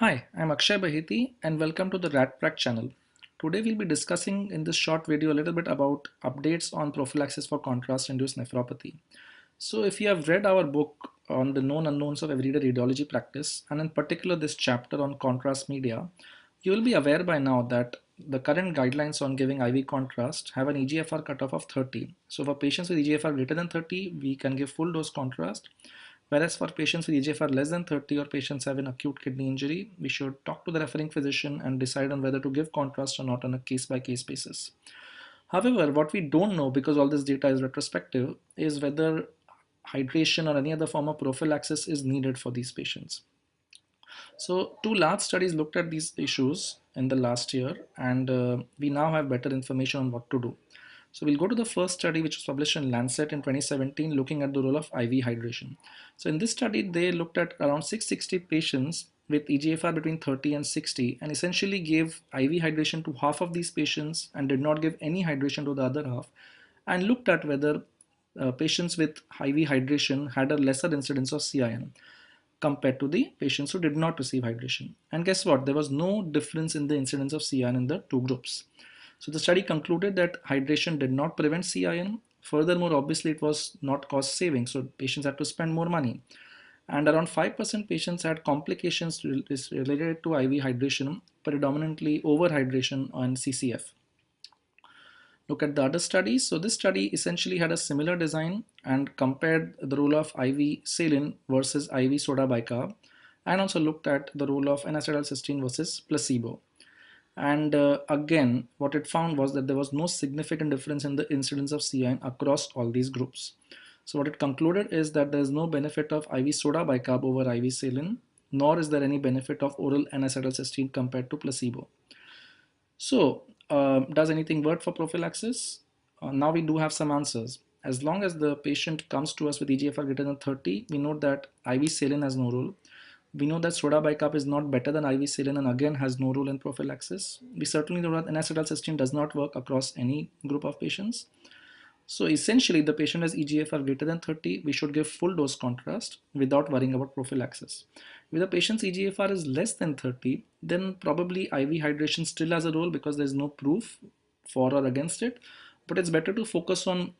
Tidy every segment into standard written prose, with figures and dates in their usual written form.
Hi, I'm Akshay Baheti and welcome to the RadPrac channel. Today we'll be discussing in this short video a little bit about updates on prophylaxis for contrast-induced nephropathy. So if you have read our book on the known unknowns of everyday radiology practice, and in particular this chapter on contrast media, you will be aware by now that the current guidelines on giving IV contrast have an EGFR cutoff of 30. So for patients with EGFR greater than 30, we can give full dose contrast. Whereas for patients with EGFR less than 30 or patients having acute kidney injury, we should talk to the referring physician and decide on whether to give contrast or not on a case-by-case basis. However, what we don't know, because all this data is retrospective, is whether hydration or any other form of prophylaxis is needed for these patients. So two large studies looked at these issues in the last year, and we now have better information on what to do. So we'll go to the first study, which was published in Lancet in 2017, looking at the role of IV hydration. So in this study, they looked at around 660 patients with EGFR between 30 and 60 and essentially gave IV hydration to half of these patients and did not give any hydration to the other half, and looked at whether patients with IV hydration had a lesser incidence of CIN compared to the patients who did not receive hydration. And guess what? There was no difference in the incidence of CIN in the two groups. So the study concluded that hydration did not prevent CIN. Furthermore, obviously it was not cost saving, so patients had to spend more money. And around 5% patients had complications related to IV hydration, predominantly overhydration and CCF. Look at the other studies. So this study essentially had a similar design and compared the role of IV saline versus IV soda bicarb, and also looked at the role of N-acetylcysteine versus placebo. And again, what it found was that there was no significant difference in the incidence of CIN across all these groups. So what it concluded is that there is no benefit of IV soda bicarb over IV saline, nor is there any benefit of oral N-acetylcysteine compared to placebo. So, does anything work for prophylaxis? Now we do have some answers. As long as the patient comes to us with EGFR greater than 30, we know that IV saline has no role. We know that soda bicarb is not better than IV saline and again has no role in prophylaxis. We certainly know that N-acetylcysteine does not work across any group of patients. So essentially, the patient has EGFR greater than 30, we should give full dose contrast without worrying about prophylaxis. If the patient's EGFR is less than 30, then probably IV hydration still has a role because there's no proof for or against it. But it's better to focus on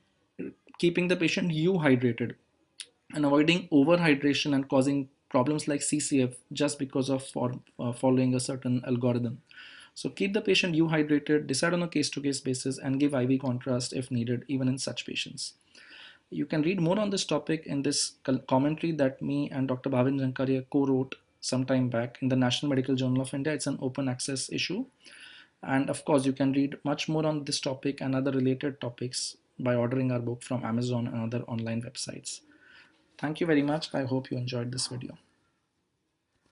keeping the patient hydrated and avoiding overhydration and causing problems like CCF just because of following a certain algorithm. So keep the patient hydrated, decide on a case-to-case basis, and give IV contrast if needed, even in such patients. You can read more on this topic in this commentary that me and Dr. Bhavin Zankaria co-wrote some time back in the National Medical Journal of India. It's an open access issue. And of course, you can read much more on this topic and other related topics by ordering our book from Amazon and other online websites. Thank you very much. I hope you enjoyed this video.